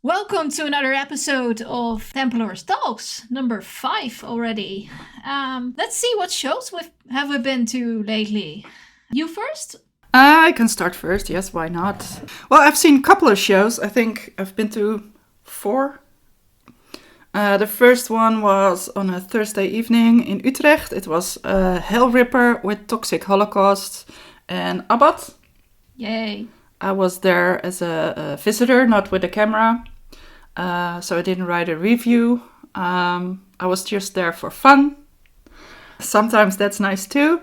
Welcome to another episode of Templars Talks, number 5 already. Let's see what shows have we been to lately. You first? I can start first, yes, why not? Well, I've seen a couple of shows. I think I've been to 4. The first one was on a Thursday evening in Utrecht. It was Hell Ripper with Toxic Holocaust and Abbath. Yay. I was there as a visitor, not with a camera. So I didn't write a review. I was just there for fun. Sometimes that's nice too.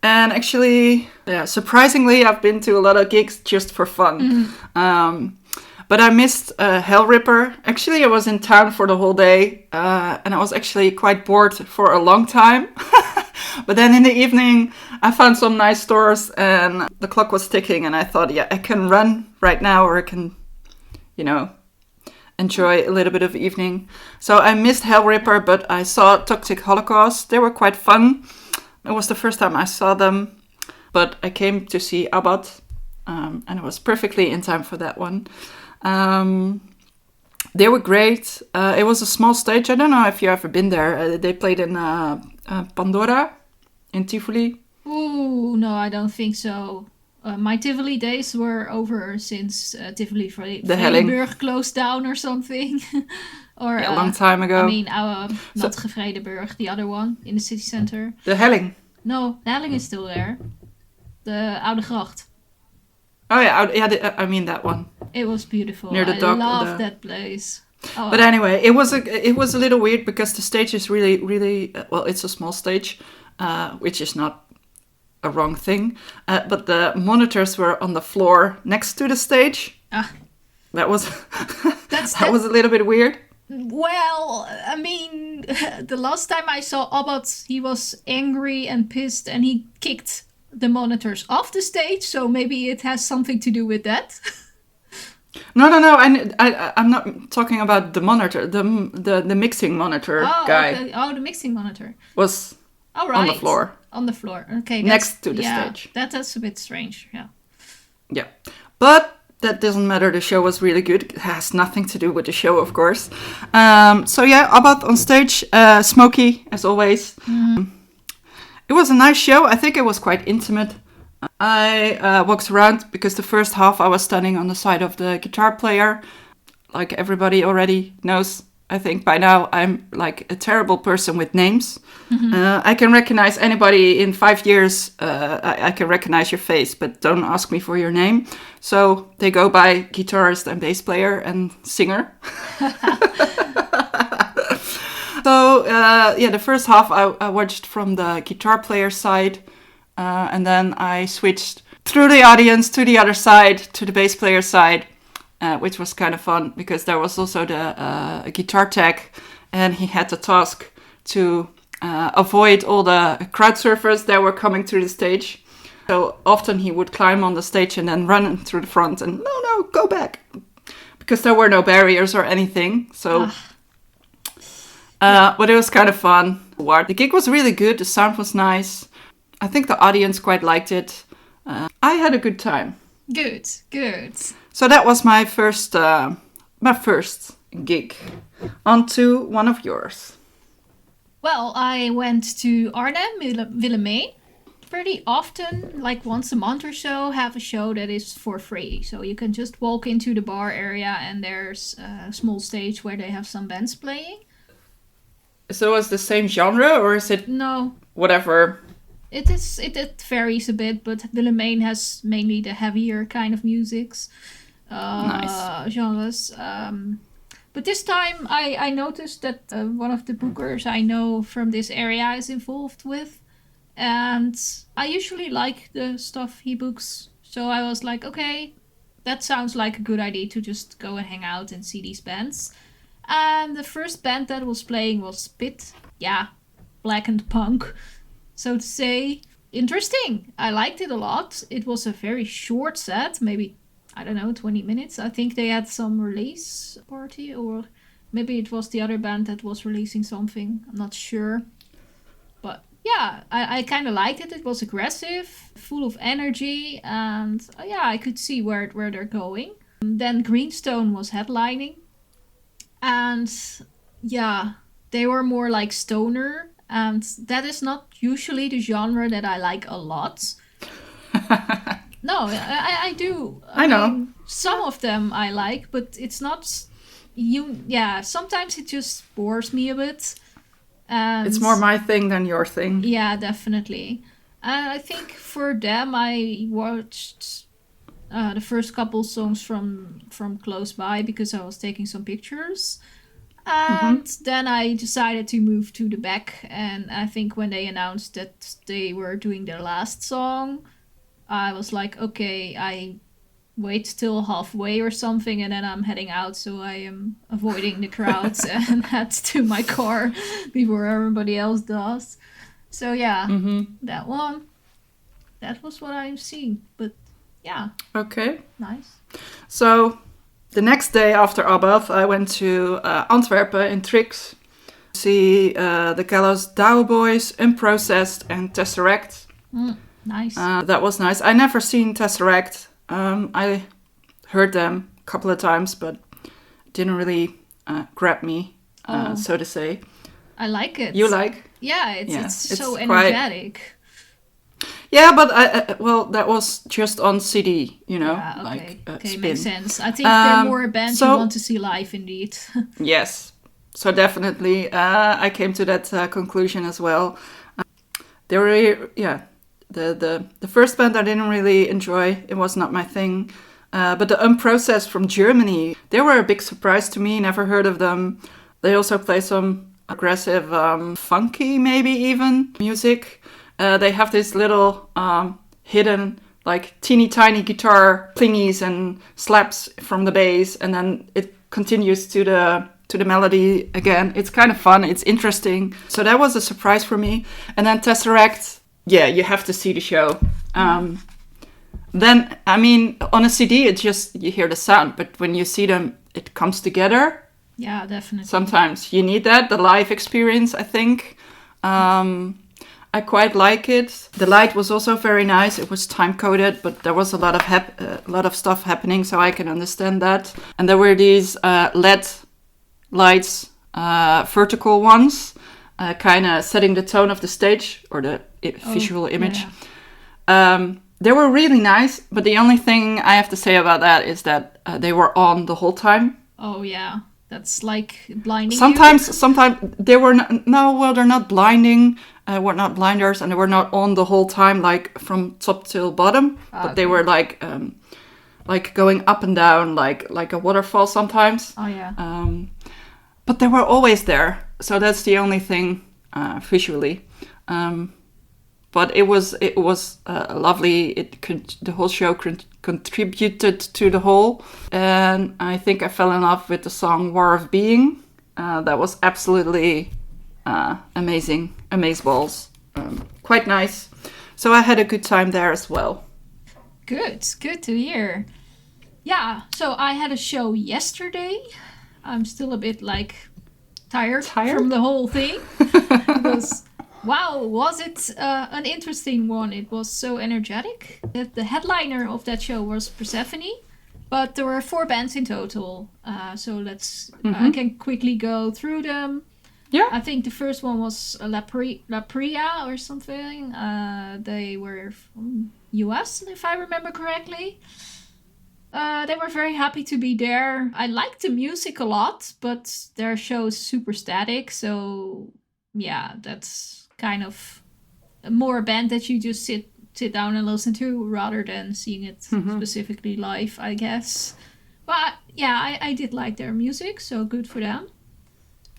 And actually, surprisingly, I've been to a lot of gigs just for fun. But I missed Hell Ripper. Actually, I was in town for the whole day. And I was actually quite bored for a long time. But then in the evening, I found some nice stores and the clock was ticking. And I thought, I can run right now or I can, enjoy a little bit of evening. So I missed Hell Ripper, but I saw Toxic Holocaust. They were quite fun. It was the first time I saw them, but I came to see Abbath, and it was perfectly in time for that one. They were great. It was a small stage. I don't know if you've ever been there. They played in Pandora in Tivoli. Ooh, no, I don't think so. My Tivoli days were over since Tivoli Vredenburg closed down or something. Or a long time ago. I mean, not Vredenburg, the other one in the city center. The Helling. No, the Helling is still there. The Oude Gracht. Oh yeah, I mean that one. It was beautiful. Near the dock. I loved that place. Oh. But anyway, it was a little weird because the stage is really, really well. It's a small stage, which is not a wrong thing. But the monitors were on the floor next to the stage. That was that was a little bit weird. Well, I mean, the last time I saw Abbath, he was angry and pissed and he kicked the monitors off the stage, so maybe it has something to do with that. No, I'm not talking about the monitor, the mixing monitor guy. Okay. Oh, the mixing monitor. Was on the floor. On the floor, okay. Next to the stage. That's a bit strange, yeah. Yeah, but that doesn't matter. The show was really good. It has nothing to do with the show, of course. So yeah, Abbath on stage, smoky as always. It was a nice show. I think it was quite intimate. I walked around because the first half I was standing on the side of the guitar player. Like everybody already knows, I think by now I'm like a terrible person with names. I can recognize anybody in 5 years. I can recognize your face, but don't ask me for your name. So they go by guitarist and bass player and singer. So the first half I watched from the guitar player side, and then I switched through the audience to the other side, to the bass player side. Which was kind of fun because there was also the guitar tech, and he had the task to avoid all the crowd surfers that were coming to the stage. So often he would climb on the stage and then run through the front and no, go back, because there were no barriers or anything. So, but it was kind of fun. The gig was really good. The sound was nice. I think the audience quite liked it. I had a good time. Good. So that was my first gig. On to one of yours. Well, I went to Arnhem, Vltimas. Pretty often, like once a month or so, have a show that is for free. So you can just walk into the bar area and there's a small stage where they have some bands playing. So is the same genre or is it whatever? It varies a bit, but Vltimas has mainly the heavier kind of musics. Nice. Genres. But this time I noticed that one of the bookers I know from this area is involved with. And I usually like the stuff he books. So I was like, okay, that sounds like a good idea to just go and hang out and see these bands. And the first band that was playing was Spit. Yeah, blackened punk, so to say. Interesting. I liked it a lot. It was a very short set, maybe, 20 minutes. I think they had some release party, or maybe it was the other band that was releasing something. I'm not sure. But yeah, I kind of liked it. It was aggressive, full of energy, and I could see where they're going. Then Greenstone was headlining. And yeah, they were more like stoner. And that is not usually the genre that I like a lot. No, I do. I know. Mean, some of them I like, but it's not... Yeah, sometimes it just bores me a bit. And It's more my thing than your thing. yeah, definitely. And I think for them, I watched the first couple songs from close by because I was taking some pictures. And then I decided to move to the back. And I think when they announced that they were doing their last song, I was like, okay, I wait till halfway or something, and then I'm heading out, so I am avoiding the crowds and head to my car before everybody else does. So yeah, that one, that was what I'm seeing. But yeah, Okay. nice. So the next day after Abbath, I went to Antwerpen in Trix to see the Callous Doaboys, Unprocessed and Tesseract. Nice. That was nice. I never seen Tesseract. I heard them a couple of times, but didn't really grab me, so to say. I like it. You like? Yeah, it's so quite... energetic. Yeah, but that was just on CD, you know, Yeah, okay. Okay, spin. makes sense. I think they're more a band you want to see live, indeed. Yes, so definitely, I came to that conclusion as well. They were, the first band I didn't really enjoy. It was not my thing. But the Unprocessed from Germany, they were a big surprise to me. Never heard of them. They also play some aggressive, funky, maybe even music. They have this little hidden, like teeny tiny guitar plingies and slaps from the bass, and then it continues to the melody again. It's kind of fun. It's interesting. So that was a surprise for me. And then Tesseract, yeah, you have to see the show. Then, I mean, on a CD, it's just, you hear the sound, but when you see them, it comes together. Yeah, definitely. Sometimes you need that, the live experience, I think. I quite like it. The light was also very nice. It was time-coded, but there was a lot of stuff happening, so I can understand that. And there were these LED lights, vertical ones, kind of setting the tone of the stage, or the visual image. Yeah. They were really nice, but the only thing I have to say about that is that they were on the whole time. Oh yeah, that's like blinding. Sometimes they were they're not blinding. Were not blinders, and they were not on the whole time, like from top till bottom. But they were like going up and down, like a waterfall sometimes. Oh yeah. But they were always there, so that's the only thing visually. But it was lovely. The whole show contributed to the whole, and I think I fell in love with the song "War of Being." That was absolutely amazing, amazeballs, quite nice. So I had a good time there as well. Good to hear. Yeah, so I had a show yesterday. I'm still a bit tired from the whole thing. Because, wow, was it an interesting one. It was so energetic. The headliner of that show was Persephone, but there were 4 bands in total. So I can quickly go through them. Yeah. I think the first one was La Pria or something. They were from US, if I remember correctly. They were very happy to be there. I liked the music a lot, but their show is super static. So yeah, that's kind of more a band that you just sit down and listen to rather than seeing it specifically live, I guess. But yeah, I did like their music, so good for them.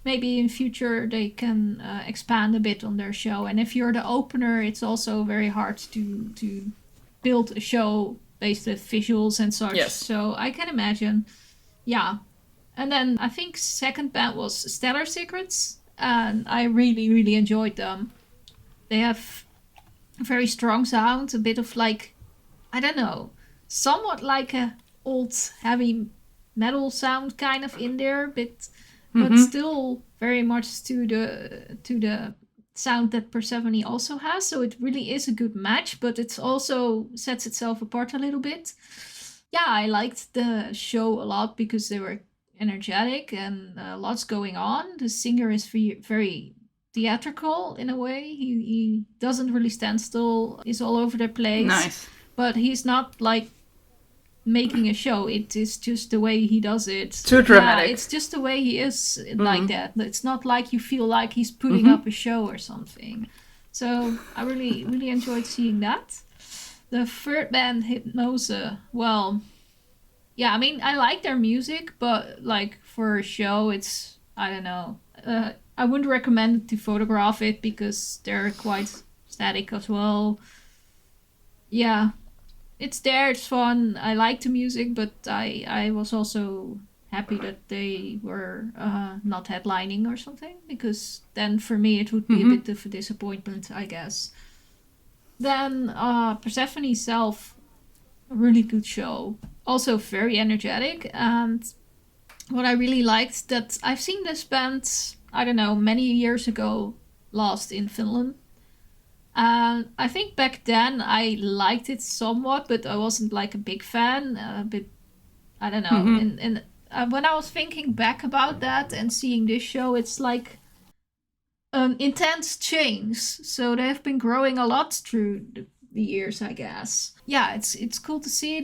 Maybe in future they can expand a bit on their show. And if you're the opener, it's also very hard to build a show based with visuals and such. Yes. So I can imagine. Yeah. And then I think second band was Stellar Secrets. And I really, really enjoyed them. They have a very strong sound. A bit of I don't know, somewhat like a old heavy metal sound kind of in there. But still very much to the sound that Persephone also has. So it really is a good match, but it also sets itself apart a little bit. Yeah, I liked the show a lot because they were energetic and lots going on. The singer is very theatrical in a way. He doesn't really stand still. He's all over the place, Nice. but he's not like making a show. It is just the way he does it. Too dramatic. Yeah, it's just the way he is like that. It's not like you feel like he's putting up a show or something. So I really enjoyed seeing that. The third band, Hypnose, well, yeah, I mean, I like their music, but like for a show, it's, I don't know. I wouldn't recommend to photograph it because they're quite static as well. Yeah, it's there, it's fun. I like the music, but I was also happy that they were not headlining or something, because then for me it would be a bit of a disappointment, I guess. Then Persephone Self, a really good show. Also very energetic. And what I really liked, that I've seen this band, I don't know, many years ago, last in Finland. And I think back then I liked it somewhat, but I wasn't like a big fan. A bit, I don't know. And when I was thinking back about that and seeing this show, it's like an intense change. So they have been growing a lot through the years, I guess. Yeah, it's cool to see.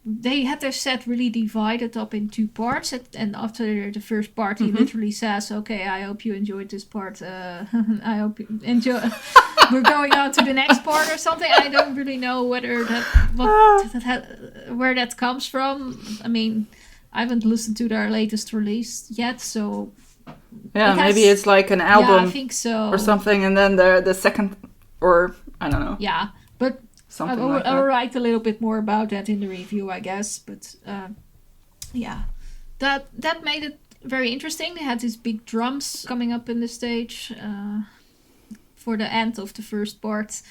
They had their set really divided up in two parts, and after the first part, he literally says, "Okay, I hope you enjoyed this part. I hope you enjoy." We're going on to the next part or something. I don't really know whether where that comes from. I mean, I haven't listened to their latest release yet, so yeah, maybe it's like an album. Yeah, I think so, or something, and then the second, or I don't know. Yeah, but I'll write a little bit more about that in the review, I guess. But yeah, that made it very interesting. They had these big drums coming up in the stage for the end of the first part,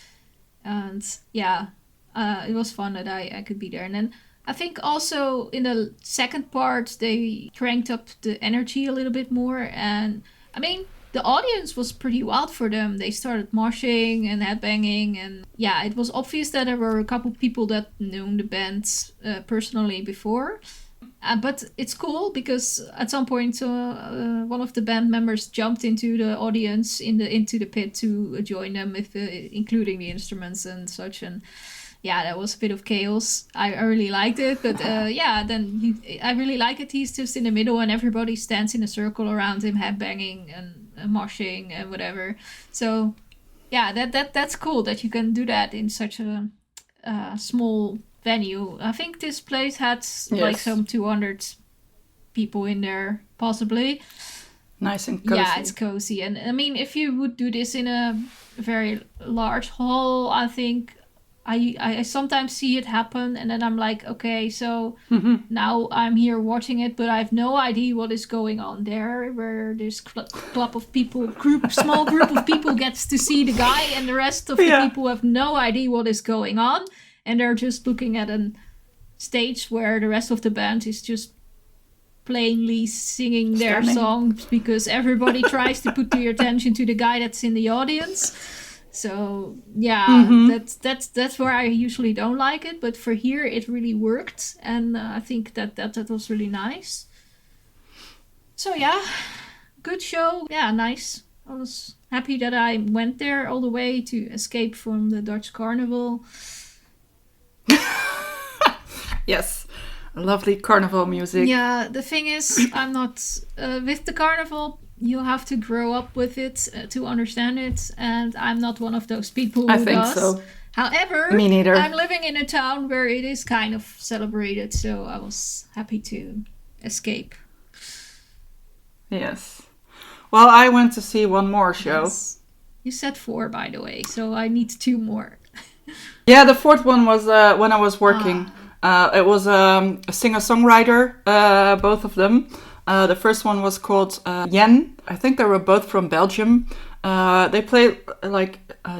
and yeah, it was fun that I could be there. And then I think also in the second part they cranked up the energy a little bit more, and I mean, the audience was pretty wild for them. They started moshing and headbanging, and yeah, it was obvious that there were a couple people that knew the band personally before. But it's cool because at some point one of the band members jumped into the audience into the pit to join them, including the instruments and such. And yeah, that was a bit of chaos. I really liked it, but yeah, then I really like it. He's just in the middle, and everybody stands in a circle around him, headbanging and moshing and whatever. So yeah, that's cool that you can do that in such a small venue. I think this place had like some 200 people in there, possibly. Nice and cozy. Yeah, it's cozy. And I mean, if you would do this in a very large hall, I think I sometimes see it happen, and then I'm like, okay, so now I'm here watching it, but I have no idea what is going on there, where this club of people, small group of people gets to see the guy, and the rest of the people have no idea what is going on, and they're just looking at a stage where the rest of the band is just plainly singing their songs because everybody tries to put their attention to the guy that's in the audience. So yeah, that's where I usually don't like it, but for here it really worked, and I think that was really nice. So yeah, good show. Yeah, nice. I was happy that I went there all the way to escape from the Dutch carnival. Yes, lovely carnival music. Yeah, the thing is, I'm not with the carnival. You have to grow up with it to understand it, and I'm not one of those people who I think does. so. However, me neither. I'm living in a town where it is kind of celebrated, so I was happy to escape. Yes. Well, I went to see one more show. Yes. You said 4, by the way, so I need 2 more. Yeah, the fourth one was when I was working. It was a singer-songwriter, both of them. The first one was called Yen. I think they were both from Belgium. They played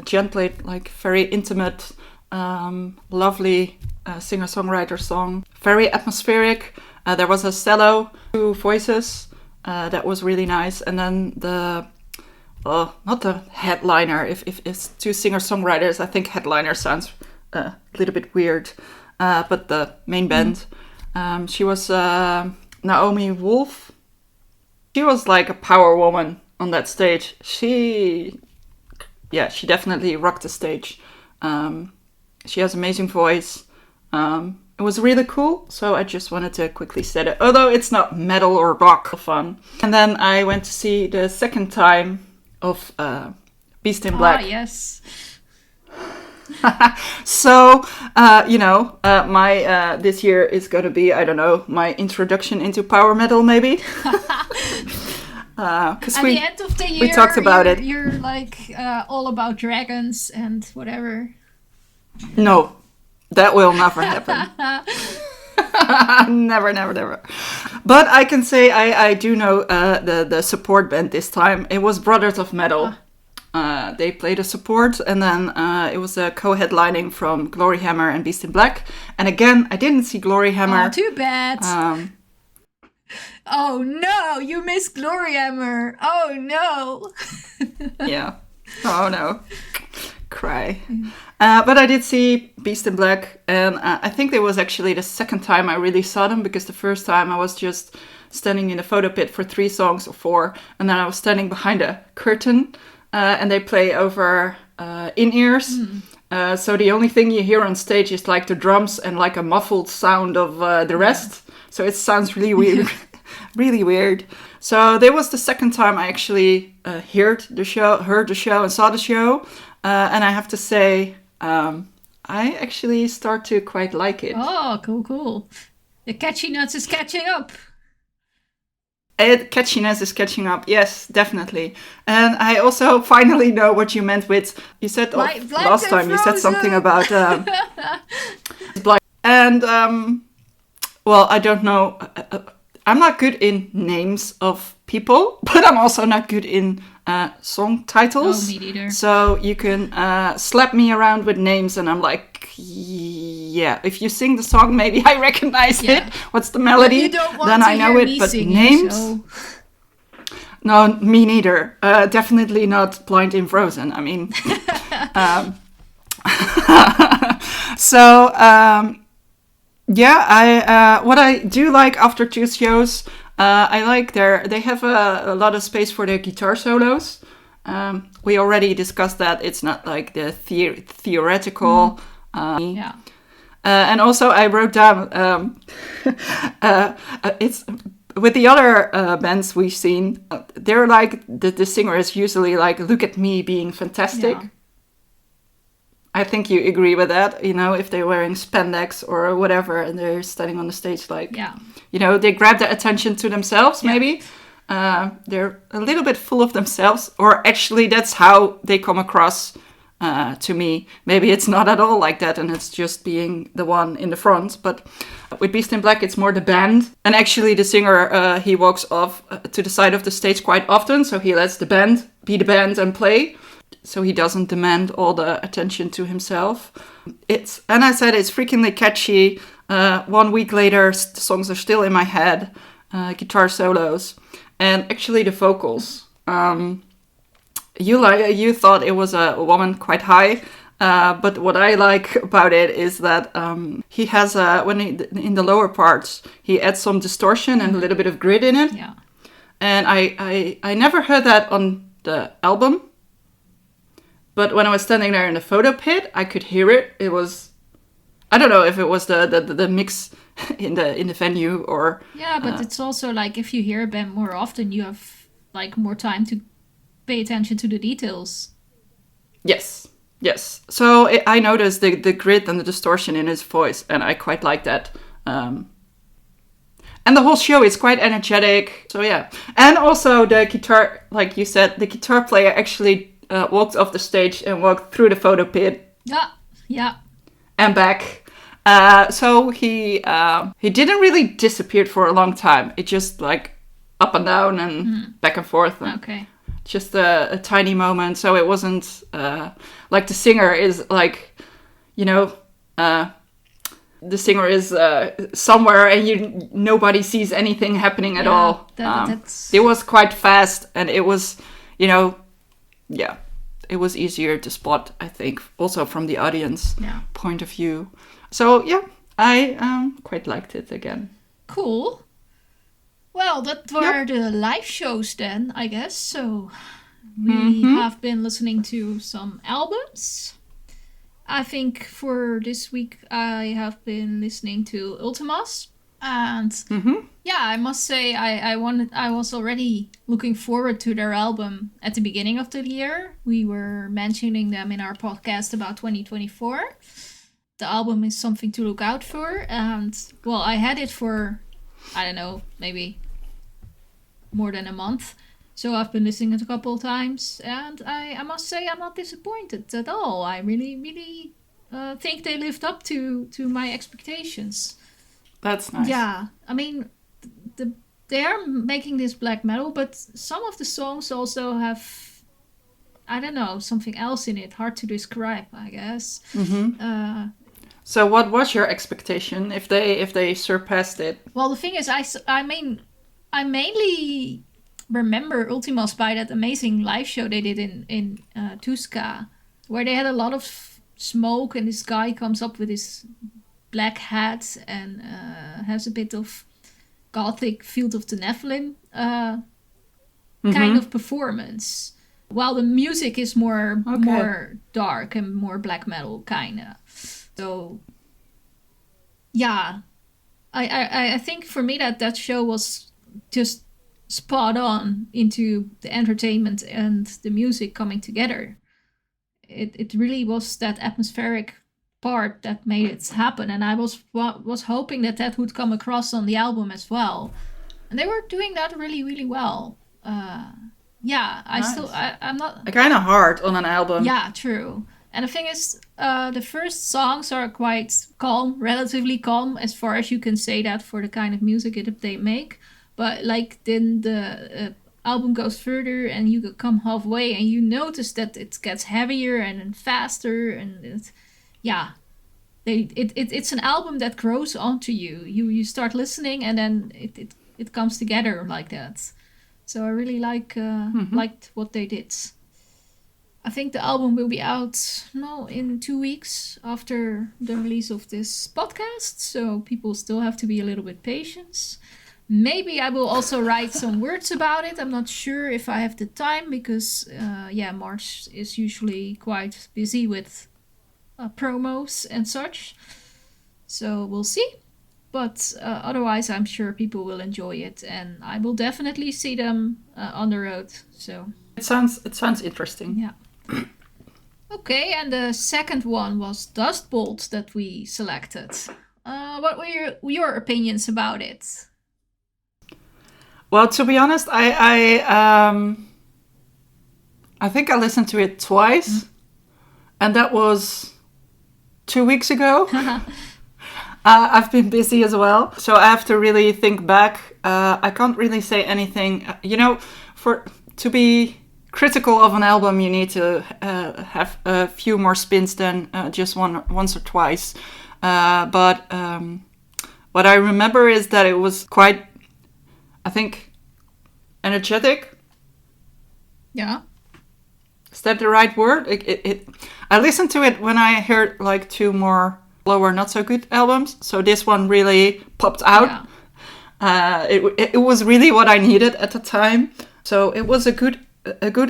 Jen played like very intimate, lovely singer-songwriter song. Very atmospheric. There was a cello, 2 voices. That was really nice. And then not the headliner. If it's 2 singer-songwriters, I think headliner sounds a little bit weird. but the main band. She was Naomi Wolf. She was like a power woman on that stage. She definitely rocked the stage. She has amazing voice. It was really cool, so I just wanted to quickly say it. Although it's not metal or rock fun. And then I went to see the second time of Beast in Black. Ah, yes. So, my this year is going to be, I don't know, my introduction into power metal, maybe. At the end of the year, we talked about it. You're like all about dragons and whatever. No, that will never happen. Never. But I can say I do know the support band this time. It was Brothers of Metal. They played a support, and then it was a co-headlining from Glory Hammer and Beast in Black. And again, I didn't see Glory Hammer. Oh, too bad. Oh no, you missed Glory Hammer. Oh no. Yeah. Oh no. Cry. But I did see Beast in Black, and I think it was actually the second time I really saw them, because the first time I was just standing in a photo pit for 3 songs or 4, and then I was standing behind a curtain, and they play over in-ears. So the only thing you hear on stage is like the drums and like a muffled sound of the rest. So it sounds really weird. Really weird. So that was the second time I actually heard the show and saw the show. And I have to say, I actually start to quite like it. Oh, cool. The catchiness is catching up. Catchiness is catching up, yes, definitely. And I also finally know what you meant with, you said last time, you said something about Blind. And, well, I don't know. I'm not good in names of people, but I'm also not good in song titles. Oh, me neither. So you can slap me around with names, and I'm like, yeah, if you sing the song, maybe I recognize it. What's the melody? Then I know it, but names? So. No, me neither. Definitely not Blind in Frozen. I mean, what I do like after 2 shows, I like they have a lot of space for their guitar solos. We already discussed that it's not like the theoretical. And also I wrote down it's with the other bands we've seen. They're like the singer is usually like, look at me being fantastic. Yeah. I think you agree with that, if they're wearing spandex or whatever and they're standing on the stage like, they grab the attention to themselves, maybe. They're a little bit full of themselves, or actually that's how they come across to me. Maybe it's not at all like that and it's just being the one in the front. But with Beast in Black, it's more the band. And actually the singer, he walks off to the side of the stage quite often. So he lets the band be the band and play. So he doesn't demand all the attention to himself. And I said it's freakingly catchy. 1 week later, the songs are still in my head. Guitar solos. And actually the vocals. You thought it was a woman quite high. But what I like about it is that he has, in the lower parts, he adds some distortion and a little bit of grit in it. Yeah. And I never heard that on the album. But when I was standing there in the photo pit, I could hear it. It was, I don't know if it was the mix in the venue or... Yeah, but it's also like if you hear a band more often, you have like more time to pay attention to the details. Yes. So I noticed the grit and the distortion in his voice, and I quite like that. And the whole show is quite energetic. So yeah. And also the guitar, like you said, the guitar player actually... walked off the stage and walked through the photo pit. Yeah. And back. So he didn't really disappear for a long time. It just like up and down and back and forth. And okay. Just a tiny moment. So it wasn't like the singer is like, the singer is somewhere and nobody sees anything happening at all. It was quite fast and it was, it was easier to spot, I think, also from the audience point of view. So, I quite liked it again. Cool. Well, that were the live shows then, I guess. So we have been listening to some albums. I think for this week I have been listening to Vltimas. And yeah, I must say I was already looking forward to their album at the beginning of the year. We were mentioning them in our podcast about 2024. The album is something to look out for. And well, I had it for, I don't know, maybe more than a month. So I've been listening it a couple of times. And I must say I'm not disappointed at all. I really, really think they lived up to my expectations. That's nice. Yeah, I mean, they are making this black metal, but some of the songs also have, I don't know, something else in it. Hard to describe, I guess. So what was your expectation if they surpassed it? Well, the thing is, I mainly remember Vltimas by that amazing live show they did in Tuska, where they had a lot of smoke and this guy comes up with his black hat and has a bit of gothic Field of the Nephilim kind of performance, while the music is more dark and more black metal kind of. So yeah, I think for me that show was just spot on into the entertainment and the music coming together. It really was that atmospheric part that made it happen, and I was hoping that would come across on the album as well, and they were doing that really, really well. Yeah, nice. I'm not kind of hard on an album. Yeah, true. And the thing is, the first songs are quite calm, relatively calm, as far as you can say that for the kind of music they make. But like then the album goes further, and you come halfway, and you notice that it gets heavier and faster, and it's an album that grows onto you. You start listening, and then it comes together like that. So I really liked what they did. I think the album will be out in 2 weeks after the release of this podcast. So people still have to be a little bit patient. Maybe I will also write some words about it. I'm not sure if I have the time because March is usually quite busy with promos and such. So we'll see. But otherwise, I'm sure people will enjoy it, and I will definitely see them on the road. So it sounds interesting. Yeah. Okay, and the second one was Dust Bolt that we selected. What were your opinions about it? Well, to be honest, I think I listened to it twice, and that was 2 weeks ago. I've been busy as well, so I have to really think back. I can't really say anything. To be critical of an album, you need to have a few more spins than just once or twice. But what I remember is that it was quite, I think, energetic. Yeah. Is that the right word? I listened to it when I heard like two more lower not so good albums, so this one really popped out. It was really what I needed at the time, so it was a good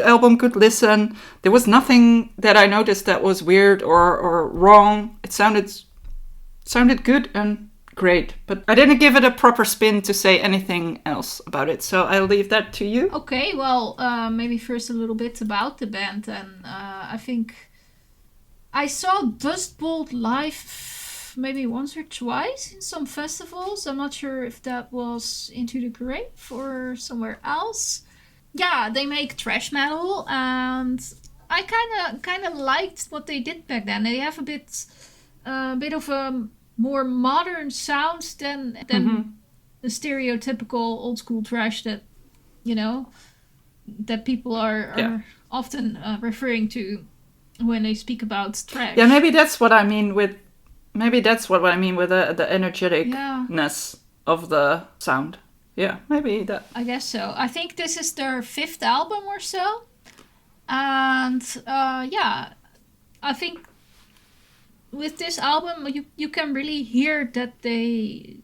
album, good listen. There was nothing that I noticed that was weird or wrong. It sounded good and great, but I didn't give it a proper spin to say anything else about it, so I'll leave that to you. Okay, well, maybe first a little bit about the band, and I think I saw Dust Bolt live maybe once or twice in some festivals. I'm not sure if that was Into the Grave or somewhere else. Yeah, they make thrash metal, and I kind of liked what they did back then. They have a bit of a more modern sound than the stereotypical old school thrash that that people are often referring to when they speak about thrash. Yeah, maybe that's what I mean with the energeticness of the sound. Yeah, maybe that. I guess so. I think this is their 5th album or so. And I think with this album, you can really hear that they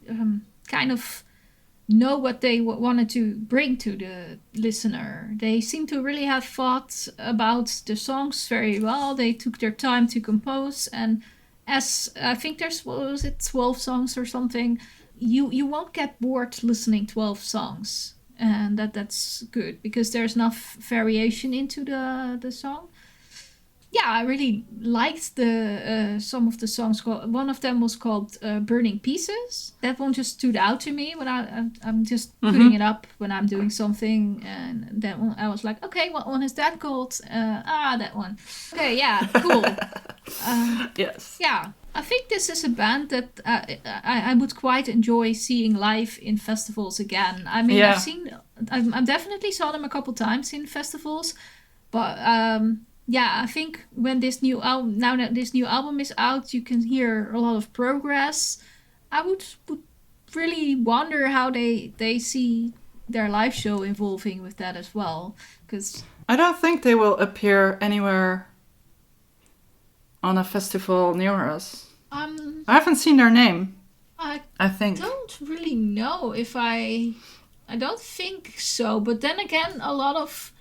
kind of know what they wanted to bring to the listener. They seem to really have thought about the songs very well. They took their time to compose, and as I think there's, what was it, 12 songs or something, you won't get bored listening 12 songs, and that's good because there's enough variation into the song. Yeah, I really liked the some of the songs. One of them was called "Burning Pieces." That one just stood out to me when I'm just putting it up when I'm doing something, and that one I was like, okay, what one is that called? That one. Okay, yeah, cool. Yes. Yeah, I think this is a band that I would quite enjoy seeing live in festivals again. I mean, Yeah. I've definitely saw them a couple times in festivals, but yeah, I think when this new album, now that this new album is out, you can hear a lot of progress. I would really wonder how they see their live show evolving with that as well, because I don't think they will appear anywhere on a festival near us. I haven't seen their name. I think. Don't really know if I don't think so. But then again, a lot of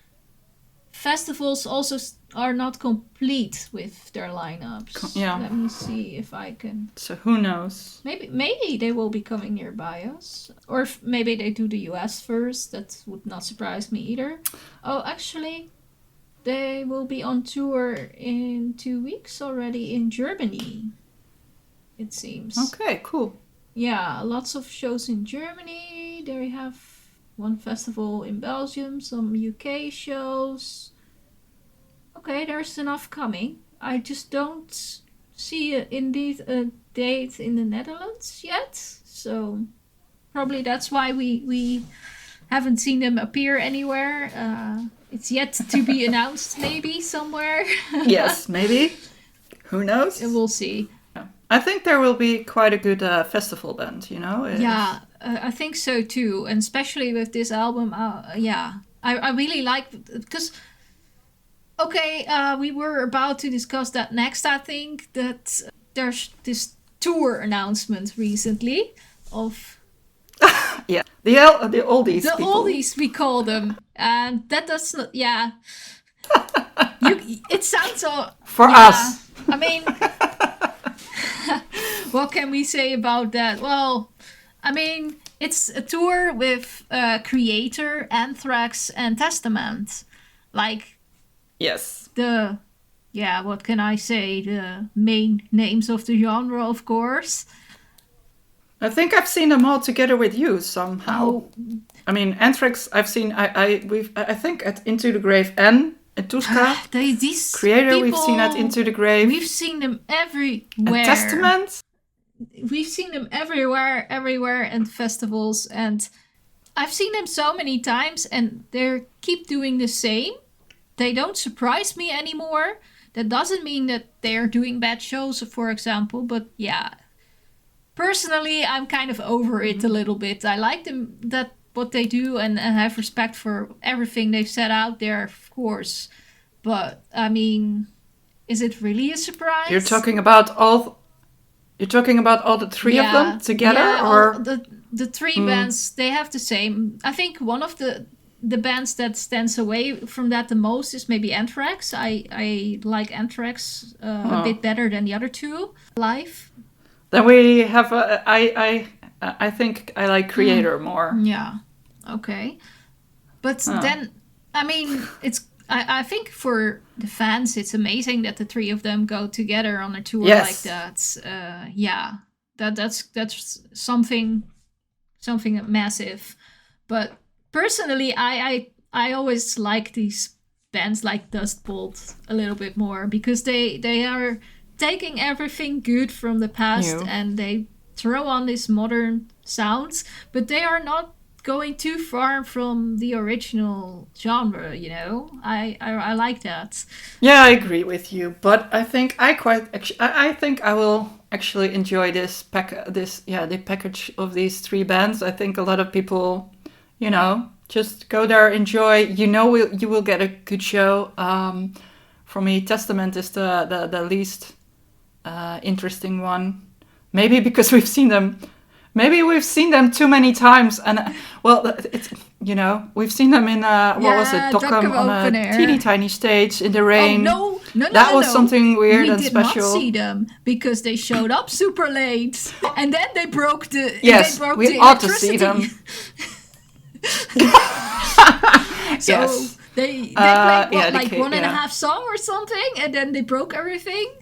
festivals also are not complete with their lineups. Yeah. Let me see if I can. So who knows? Maybe they will be coming nearby us, or if maybe they do the US first. That would not surprise me either. Oh, actually, they will be on tour in 2 weeks already in Germany, it seems. Okay, cool. Yeah, lots of shows in Germany. They have one festival in Belgium, some UK shows. Okay, there's enough coming. I just don't see indeed a date in the Netherlands yet. So probably that's why we haven't seen them appear anywhere. It's yet to be announced, maybe somewhere. Yes, maybe. Who knows? We'll see. I think there will be quite a good festival band, you know? Yeah, I think so too. And especially with this album, yeah. I really like, because, okay, we were about to discuss that next, I think, that there's this tour announcement recently of... Yeah, the oldies. The people. oldies, we call them. And that does not, yeah. It sounds so... For yeah, us. I mean... What can we say about that? Well, I mean, it's a tour with Creator, Anthrax, and Testament. Like, Yes. what can I say? The main names of the genre, of course. I think I've seen them all together with you somehow. Oh. I mean, Anthrax, I've seen, I think at Into the Grave and at Tuska. These Creator, people, we've seen at Into the Grave. We've seen them everywhere. And Testament. We've seen them everywhere and festivals, and I've seen them so many times, and they keep doing the same. They don't surprise me anymore. That doesn't mean that they're doing bad shows, for example, but yeah. Personally, I'm kind of over it a little bit. I like them, what they do, and have respect for everything they've set out there, of course. But I mean, is it really a surprise? You're talking about all the three of them together, or the three bands? They have the same. I think one of the bands that stands away from that the most is maybe Anthrax. I like Anthrax a bit better than the other two live. Then we have I think I like Creator more. Yeah, okay, but then I mean I think for the fans it's amazing that the three of them go together on a tour like that. Yeah, that's something massive. But personally, I always like these bands like Dust Bolt a little bit more, because they are taking everything good from the past and they throw on these modern sounds, but they are not going too far from the original genre, you know. I like that. Yeah, I agree with you, but I think I think I will actually enjoy the package of these three bands. I think a lot of people, you know, just go there, enjoy. You know, you will get a good show. For me, Testament is the least interesting one. Maybe because we've seen them. Maybe we've seen them too many times, and it's we've seen them in what was it, Dockham on a teeny tiny stage in the rain. Oh, no, that was something weird and special. We did not see them because they showed up super late, and then they broke the. Yes, they broke we the ought to see them. So yes. They played like 1.5 song or something, and then they broke everything.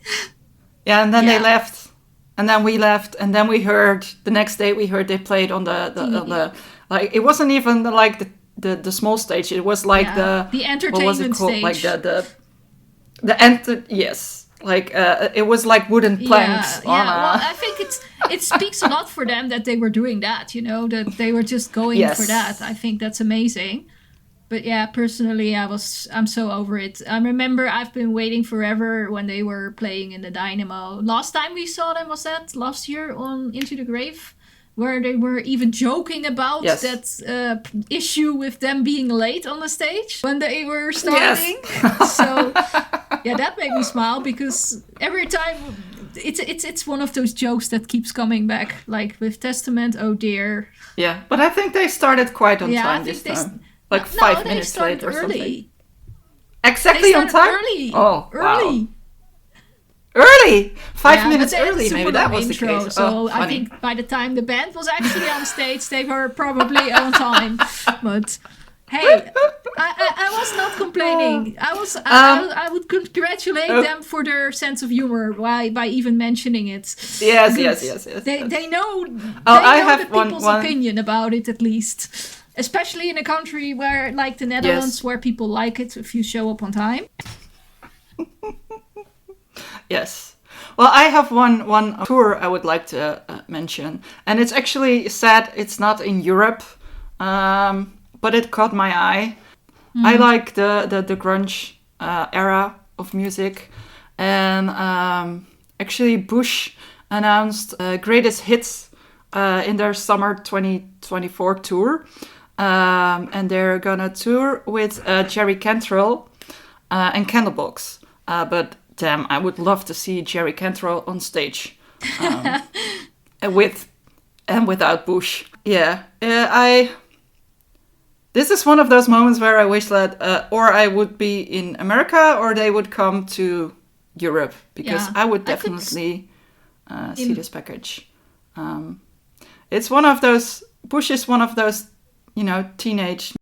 Yeah, and then they left. And then we left, and then we heard the next day. We heard they played on the like, it wasn't even like the small stage. It was like the entertainment what was it called? stage. Like yes, like it was like wooden planks. Well, I think it speaks a lot for them that they were doing that. That they were just going for that. I think that's amazing. But yeah, personally, I'm so over it. I remember I've been waiting forever when they were playing in the Dynamo. Last time we saw them was that last year on Into the Grave, where they were even joking about that issue with them being late on the stage when they were starting. Yes. So yeah, that made me smile because every time it's one of those jokes that keeps coming back, like with Testament. Oh dear. Yeah, but I think they started quite on time this time. Like 5 minutes late or something. Exactly on time? Early. Oh, early. Wow. Early? 5 minutes early, maybe that was intro, the case. So I think by the time the band was actually on stage, they were probably on time. But hey, I was not complaining. I would congratulate them for their sense of humor by even mentioning it. Yes. They know, I have the people's opinion about it at least. Especially in a country where, like the Netherlands, where people like it if you show up on time. Yes. Well, I have one tour I would like to mention. And it's actually sad it's not in Europe, but it caught my eye. I like the grunge era of music. And actually Bush announced Greatest Hits in their summer 2024 tour. And they're gonna tour with Jerry Cantrell and Candlebox. But damn, I would love to see Jerry Cantrell on stage with and without Bush. Yeah, this is one of those moments where I wish that or I would be in America or they would come to Europe because I would definitely see this package. It's one of those. Bush is one of those. Teenage.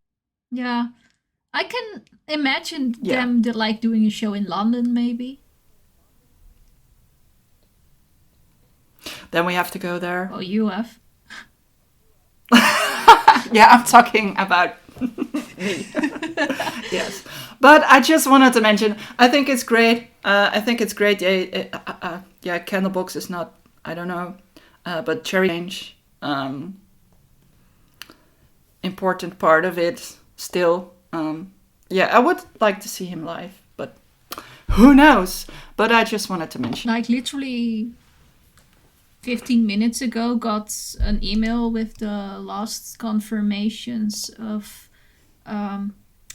Yeah. I can imagine them doing a show in London, maybe. Then we have to go there. Oh, you have. Yeah, I'm talking about me. Yes. But I just wanted to mention, I think it's great. Candlebox is not, I don't know, but Cherry Change. Important part of it still. I would like to see him live, but who knows? But I just wanted to mention. Like literally 15 minutes ago, got an email with the last confirmations of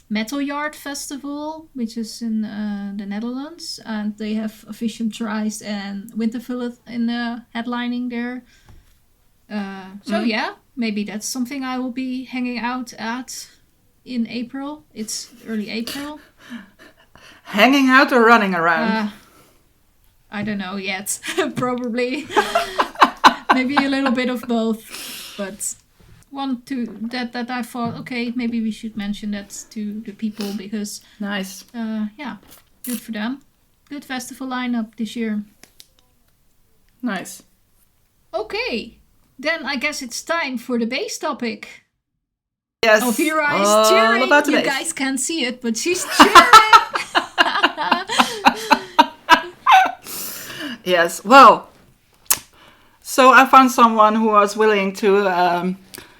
Metal Yard Festival, which is in the Netherlands, and they have Official and Winterfell in headlining there. Maybe that's something I will be hanging out at in April. It's early April. Hanging out or running around? I don't know yet. Probably. Maybe a little bit of both. But that I thought, okay, maybe we should mention that to the people because... Nice. Good for them. Good festival lineup this year. Nice. Okay. Then I guess it's time for the bass topic. Yes. Ophira is cheering. You guys can't see it, but she's cheering. Yes. Well, so I found someone who was willing to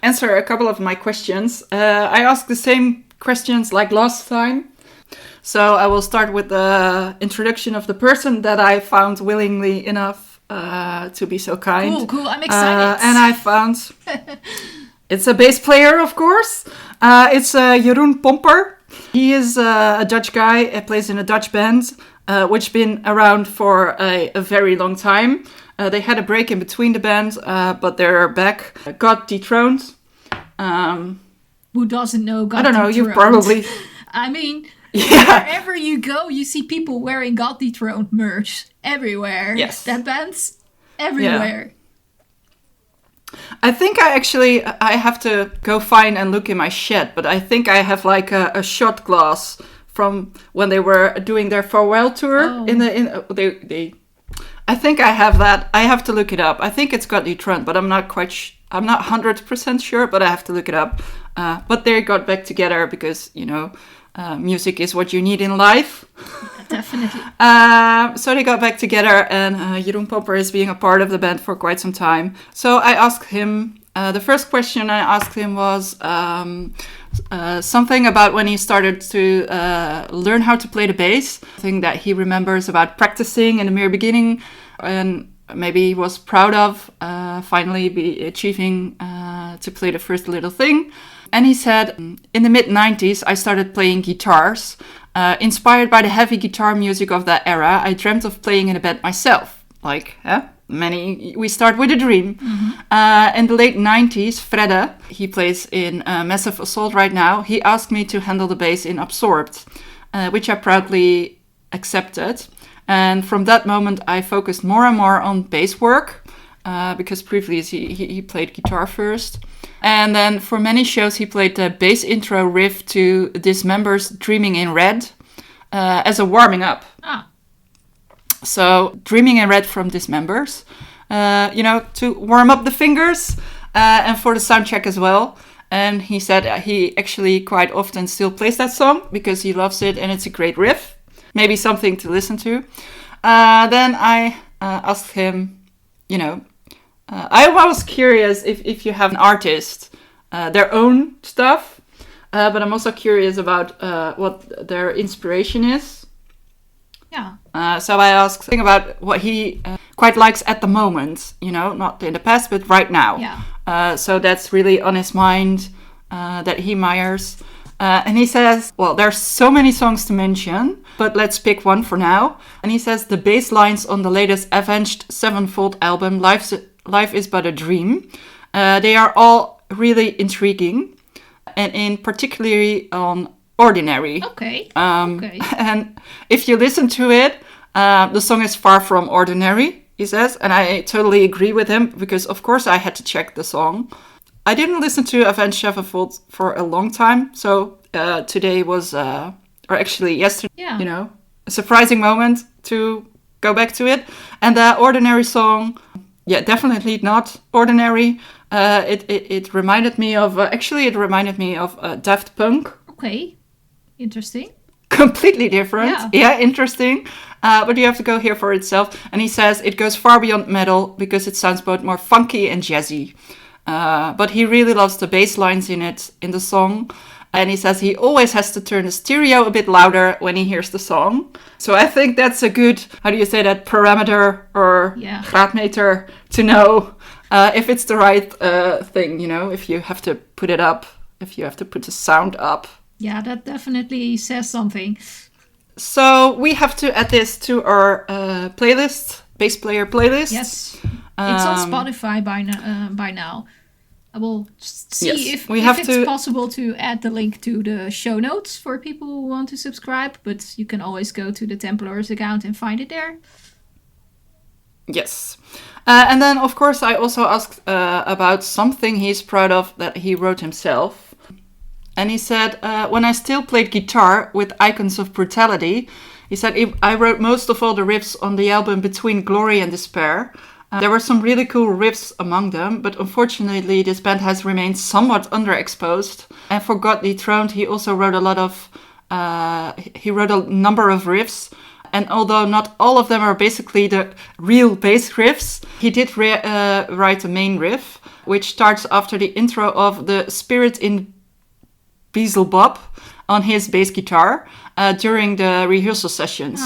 answer a couple of my questions. I asked the same questions like last time. So I will start with the introduction of the person that I found willingly enough to be so kind. Cool. I'm excited. And I found it's a bass player, of course. It's Jeroen Pomper. He is a Dutch guy. He plays in a Dutch band. which been around for a very long time. They had a break in between the bands, but they're back. Got Dethroned. Who doesn't know God I don't know, Dethroned? you've probably... I mean, Yeah. wherever you go, you see people wearing God Dethroned merch everywhere. Yes. That band's everywhere. I think I have to go find and look in my shed, but I think I have like a shot glass from when they were doing their farewell tour. Oh. I think I have that. I have to look it up. I think it's got Dethroned, but I'm not I'm not 100% sure, but I have to look it up. But they got back together because, music is what you need in life. Definitely. So they got back together, and Jeroen Pomper is being a part of the band for quite some time. So I asked him, the first question I asked him was something about when he started to learn how to play the bass. Something that he remembers about practicing in the mere beginning, and maybe he was proud of finally achieving to play the first little thing. And he said, in the mid-90s, I started playing guitars. Inspired by the heavy guitar music of that era, I dreamt of playing in a band myself. We start with a dream. Mm-hmm. In the late 90s, Fredde, he plays in Massive Assault right now, he asked me to handle the bass in Absorbed, which I proudly accepted. And from that moment, I focused more and more on bass work, because previously he played guitar first. And then for many shows, he played the bass intro riff to Dismember's Dreaming in Red as a warming up. Ah. So Dreaming in Red from Dismembers, to warm up the fingers and for the sound check as well. And he said he actually quite often still plays that song because he loves it and it's a great riff. Maybe something to listen to. Then I asked him, I was curious if you have an artist, their own stuff, but I'm also curious about what their inspiration is. Yeah. So I asked him about what he quite likes at the moment, not in the past, but right now. Yeah. So that's really on his mind, that he admires. And he says, well, there's so many songs to mention, but let's pick one for now. And he says the bass lines on the latest Avenged Sevenfold album, Life is But a Dream. They are all really intriguing, and in particularly on Ordinary. Okay. Okay. And if you listen to it, the song is far from ordinary, he says, and I totally agree with him because, of course, I had to check the song. I didn't listen to Avenged Sevenfold for a long time, so today was, or actually yesterday, a surprising moment to go back to it. And the Ordinary song, definitely not ordinary. It reminded me of Daft Punk. Okay, interesting. Completely different. Yeah, interesting. But you have to go hear for itself. And he says it goes far beyond metal because it sounds both more funky and jazzy. But he really loves the bass lines in the song. And he says he always has to turn the stereo a bit louder when he hears the song. So I think that's a good, parameter or graadmeter to know if it's the right thing, if you have to put it up, if you have to put the sound up. Yeah, that definitely says something. So we have to add this to our playlist, bass player playlist. Yes, it's on Spotify by now. I will see if it's possible to add the link to the show notes for people who want to subscribe, but you can always go to the Templars account and find it there. Yes. And then, of course, I also asked about something he's proud of that he wrote himself. And he said, when I still played guitar with Icons of Brutality, he said, I wrote most of all the riffs on the album Between Glory and Despair. There were some really cool riffs among them, but unfortunately this band has remained somewhat underexposed. And for God Dethroned, he also wrote a number of riffs. And although not all of them are basically the real bass riffs, he did write a main riff, which starts after the intro of The Spirit in Beelzebub on his bass guitar during the rehearsal sessions.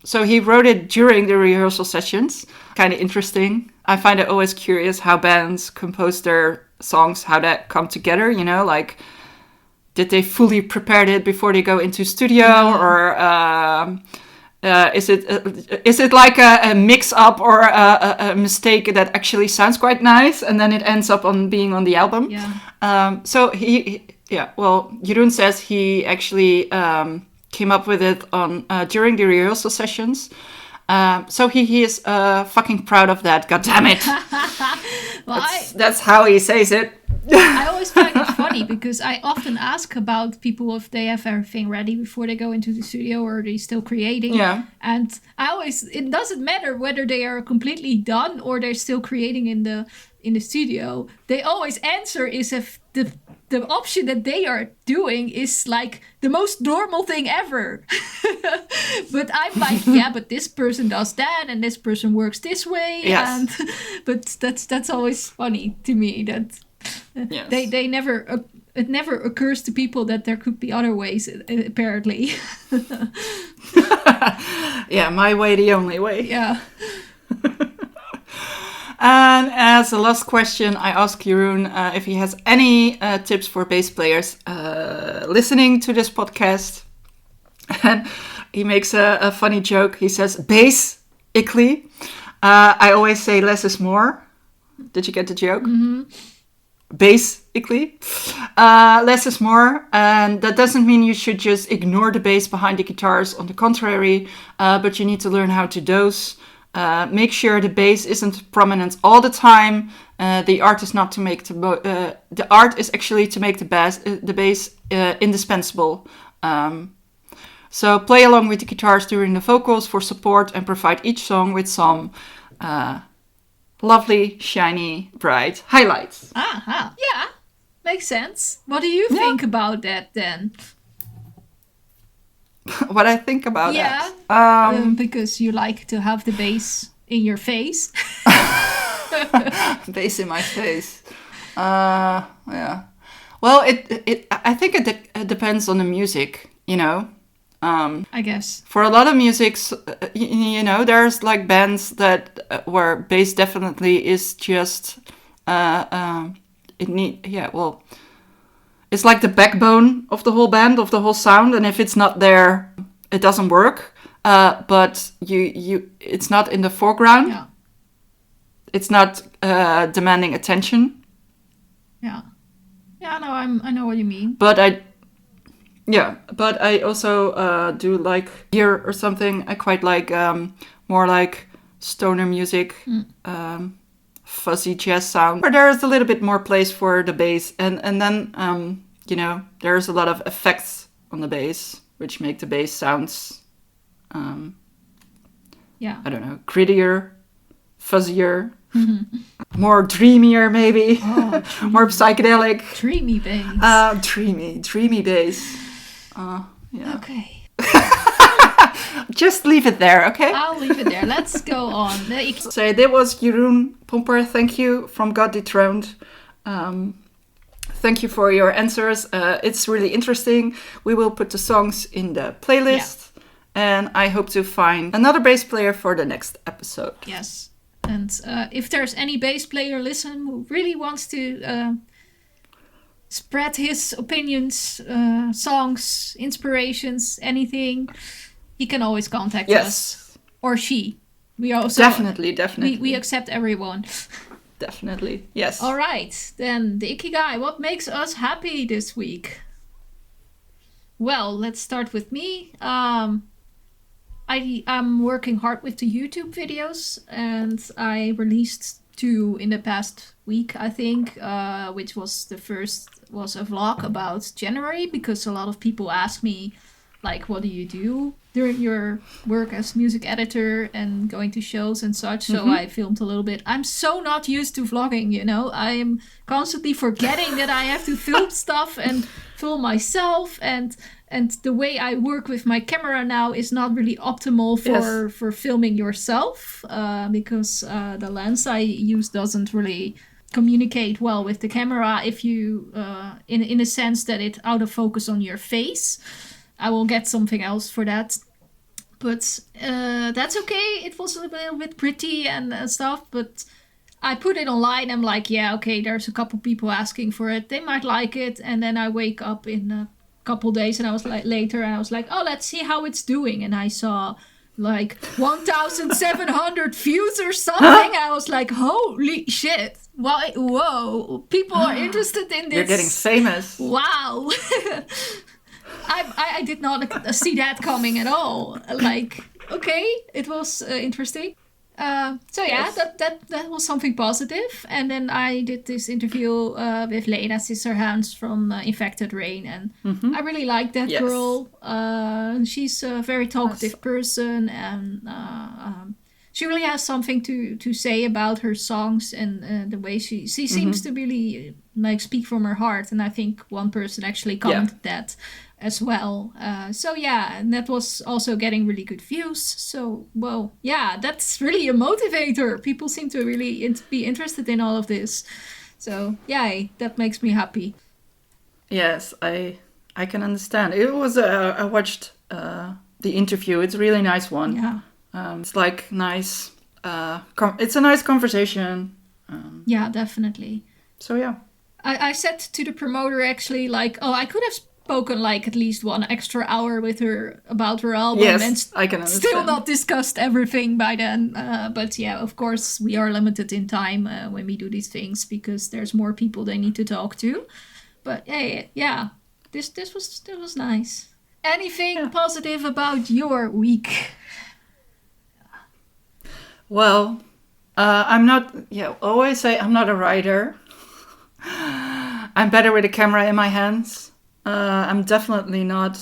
So he wrote it during the rehearsal sessions. Kind of interesting. I find it always curious how bands compose their songs, how that come together, did they fully prepare it before they go into studio or Is it like a mix up or a mistake that actually sounds quite nice and then it ends up on being on the album? Yeah. So Jeroen says he actually came up with it on during the rehearsal sessions. So he is fucking proud of that. God damn it! Well, that's how he says it. I always find it funny because I often ask about people if they have everything ready before they go into the studio or are they still creating. Yeah. And it doesn't matter whether they are completely done or they're still creating in the studio. They always answer is if the option that they are doing is like the most normal thing ever. But I'm like, yeah, but this person does that and this person works this way. Yes. But that's always funny to me that yes. they never it never occurs to people that there could be other ways apparently. Yeah, my way the only way. Yeah. And as a last question, I ask Jeroen if he has any tips for bass players listening to this podcast. And he makes a funny joke. He says, bass-ically. I always say less is more. Did you get the joke? Mm-hmm. Bass-ically. Less is more. And that doesn't mean you should just ignore the bass behind the guitars. On the contrary, but you need to learn how to dose. Make sure the bass isn't prominent all the time. The art is not to make the art is actually to make the bass indispensable. So play along with the guitars during the vocals for support and provide each song with some lovely, shiny, bright highlights. Yeah, makes sense. What do you think about that then? What I think about that? Because you like to have the bass in your face. Bass in my face. Yeah. Well, I think it depends on the music, you know. I guess. For a lot of musics, you know, there's like bands that where bass definitely is just it's like the backbone of the whole band, of the whole sound, and if it's not there, it doesn't work. But it's not in the foreground. Yeah. It's not demanding attention. Yeah. Yeah, no, I know what you mean. But I also do like here or something. I quite like more like stoner music, fuzzy jazz sound, where there's a little bit more place for the bass, and then you know, there's a lot of effects on the bass which make the bass sounds I don't know, grittier, fuzzier, more dreamier maybe, more psychedelic. Dreamy bass. Dreamy bass. Yeah. Okay. Just leave it there, okay? I'll leave it there. Let's go on. So that was Jeroen Pomper. Thank you from God Dethroned. Thank you for your answers. It's really interesting. We will put the songs in the playlist. Yeah. And I hope to find another bass player for the next episode. Yes. And if there's any bass player listening who really wants to spread his opinions, songs, inspirations, anything, he can always contact us. Or she. We also definitely. We accept everyone. Definitely, yes. All right, then the Ikigai. What makes us happy this week? Well, let's start with me. I'm working hard with the YouTube videos, and I released 2 in the past week, I think, which was the first was a vlog about January, because a lot of people ask me, like, what do you do during your work as music editor and going to shows and such? So I filmed a little bit. I'm so not used to vlogging, you know. I'm constantly forgetting that I have to film stuff and film myself, and the way I work with my camera now is not really optimal for filming yourself, because the lens I use doesn't really communicate well with the camera if you in a sense that it's out of focus on your face. I will get something else for that, but that's okay. It was a little bit pretty and stuff, but I put it online. I'm like, yeah, okay, there's a couple people asking for it, they might like it. And then I wake up in a couple days and I was like later and I was like, oh, let's see how it's doing, and I saw like 1,700 views or something. I was like, holy shit. Whoa, people are interested in this. You're getting famous. Wow. I did not see that coming at all. Like, okay, it was interesting. So yeah, Yes. that was something positive. And then I did this interview with Lena Scissorhands from Infected Rain, and I really like that Yes. girl. She's a very talkative person, and she really has something to say about her songs, and the way she seems to really like speak from her heart. And I think one person actually commented that as well. So yeah, and that was also getting really good views. So, well, yeah, that's really a motivator. People seem to really be interested in all of this. So, yay, that makes me happy. Yes, I can understand. It was I watched the interview. It's a really nice one. Yeah. It's like nice. It's a nice conversation. Yeah, definitely. So yeah. I said to the promoter actually, like, oh, I could have spoken like at least 1 extra hour with her about her album, Yes, and I can understand. still not discussed everything by then. But yeah, of course, we are limited in time when we do these things, because there's more people they need to talk to. But hey, yeah, this was nice. Anything positive about your week? Well, I'm not. Yeah, always say I'm not a writer. I'm better with a camera in my hands. I'm definitely not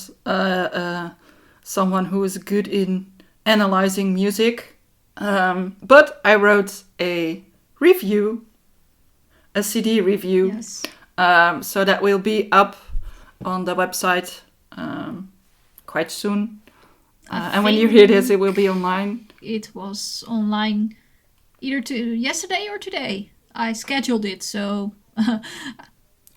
someone who is good in analyzing music. But I wrote a review, a CD review. Yes. So that will be up on the website quite soon. And when you hear this, it will be online. It was online either yesterday or today. I scheduled it, so...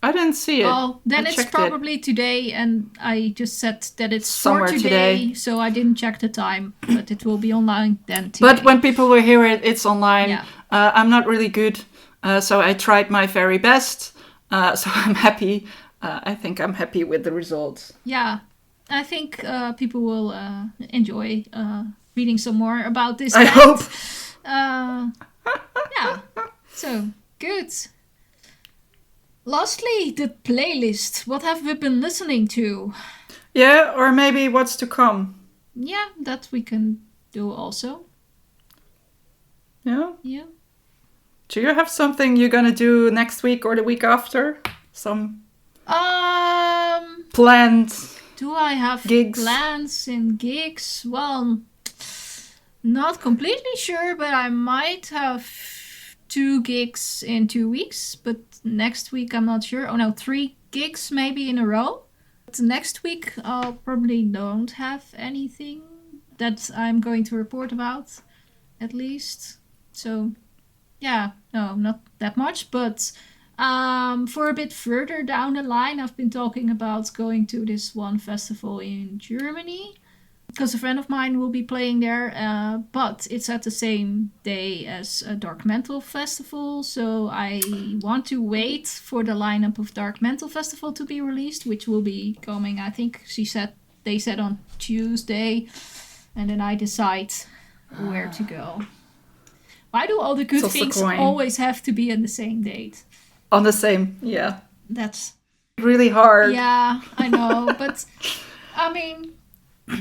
I didn't see it. Oh, then I it's checked probably today, and I just said that it's Somewhere for today, today. so I didn't check the time, but it will be online then today. But when people will hear it, it's online. Yeah. I'm not really good, so I tried my very best. So I'm happy. I think I'm happy with the results. Yeah, I think people will enjoy reading some more about this I band. hope. Yeah, so good. Lastly, the playlist. What have we been listening to? Yeah, or maybe what's to come. Yeah, that we can do also. Yeah. Yeah. Do you have something you're gonna do next week or the week after? Some planned Do I have gigs? plans and gigs? Well, not completely sure, but I might have 2 gigs in 2 weeks. But next week, I'm not sure. Oh no, 3 gigs maybe in a row. But next week, I'll probably don't have anything that I'm going to report about, at least. So, yeah, no, not that much. But for a bit further down the line, I've been talking about going to this one festival in Germany, because a friend of mine will be playing there, but it's at the same day as a Dark Metal Festival, so I want to wait for the lineup of Dark Metal Festival to be released, which will be coming, I think they said on Tuesday, and then I decide where to go. Why do all the good Toss a things coin. always have to be on the same date? On the same, yeah. That's... Really hard. Yeah, I know, but I mean,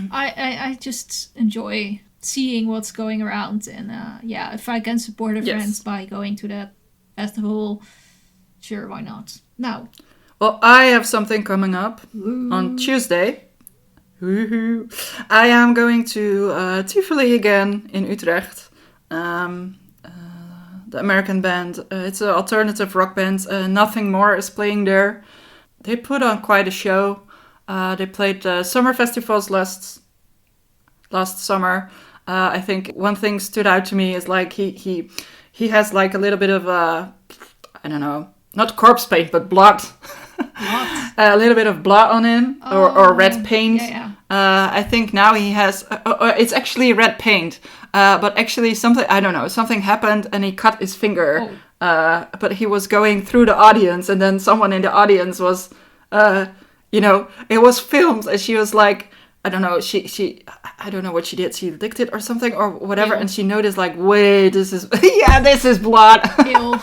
I just enjoy seeing what's going around, and yeah, if I can support a friend by going to that festival, sure, why not? Now, Well, I have something coming up on Tuesday. Woohoo. I am going to Tivoli again in Utrecht. The American band. It's an alternative rock band. Nothing More is playing there. They put on quite a show. They played summer festivals last summer. I think one thing stood out to me is like he has like a little bit of I don't know, not corpse paint but blood. A little bit of blood on him, or red paint. Yeah. I think now he has. It's actually red paint, but actually something happened and he cut his finger. But he was going through the audience, and then someone in the audience was, it was filmed, and she was like I don't know, I don't know what she did. She licked it or something or whatever, Ew. and she noticed like, wait, this is this is blood. Ew.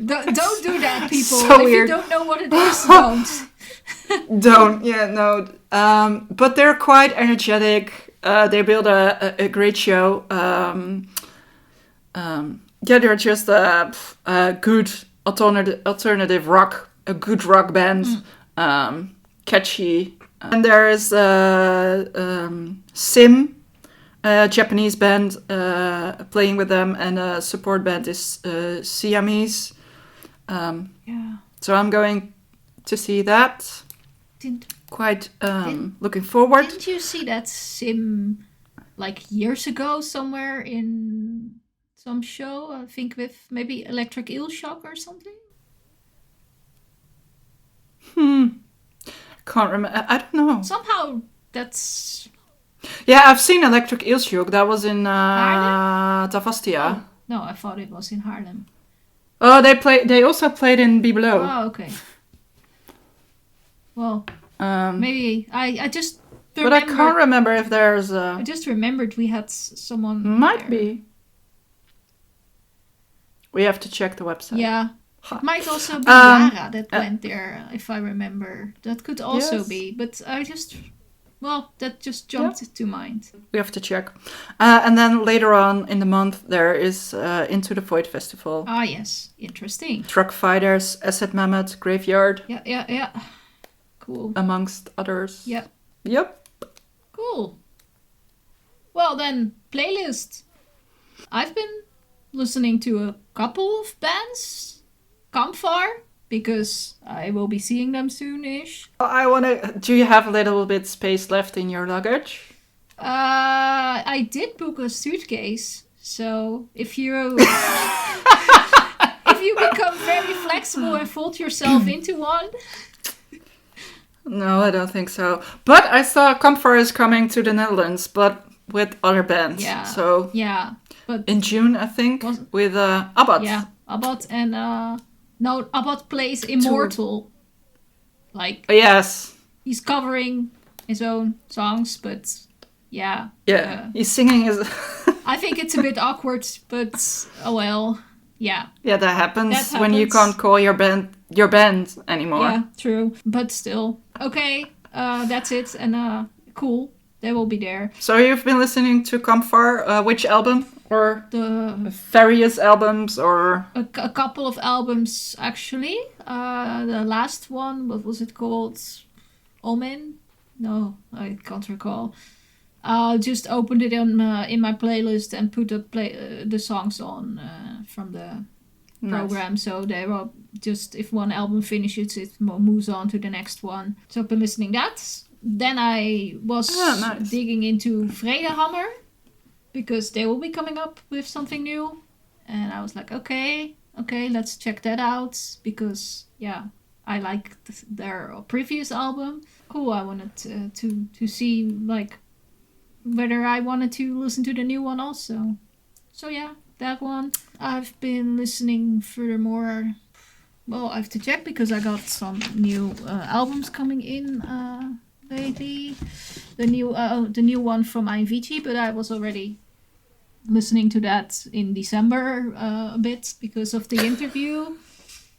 Don't do that, people. So if weird. you don't know what it is, don't. Don't, no. But they're quite energetic. They build a great show. They're just a good alternative rock, a good rock band, catchy. And there is Sim, a Japanese band playing with them, and a support band is Siamese. So I'm going to see that. Quite looking forward. Didn't you see that Sim like years ago somewhere in some show? I think with maybe Electric Eel Shock or something? Can't remember. I don't know. Somehow that's... Yeah, I've seen Electric Eel Shock. That was in Haarlem? Tavastia. Oh, no, I thought it was in Haarlem. Oh, they also played in Be Below. Oh, okay. Well, Um, maybe I just but remembered... I can't remember if there's I just remembered we had someone Might there. be. We have to check the website. Yeah. It might also be Um, Lara that went there, if I remember. That could also Yes. be, but I just... Well, that just jumped to mind. We have to check. And then later on in the month, there is Into the Void Festival. Ah, yes. Interesting. Truck Fighters, Asset Mammoth, Graveyard, Yeah. Cool. amongst others. Yeah. Yep. Cool. Well, then, playlist. I've been listening to a couple of bands. Campfire, because I will be seeing them soonish. Do you have a little bit space left in your luggage? I did book a suitcase, so if you if you become very flexible and fold yourself into one. No, I don't think so. But I saw Comfort is coming to the Netherlands, but with other bands. Yeah. So Yeah, but in June, I think, with Abbath. yeah, Abbath and no, Abbath plays Immortal. Like Yes. he's covering his own songs, but yeah. Yeah. He's singing his. I think it's a bit awkward, but oh well. Yeah. Yeah, that happens That when you happens. can't call your band anymore. Yeah, true. But still. Okay, that's it. And cool. They will be there. So you've been listening to Comfort, which album? Or The various albums, or... a couple of albums, actually. The last one, what was it called? Omen? No, I can't recall. Just opened it in my playlist and put the songs on from the program. So they were just, if one album finishes, it moves on to the next one. So I've been listening that. Then I was digging into Vredehammer, because they will be coming up with something new. And I was like, okay, let's check that out. Because, yeah, I like their previous album. Cool, I wanted to see, like, whether I wanted to listen to the new one also. So, yeah, that one. I've been listening furthermore. Well, I have to check because I got some new albums coming in lately. The new one from IVG, but I was already listening to that in December a bit because of the interview.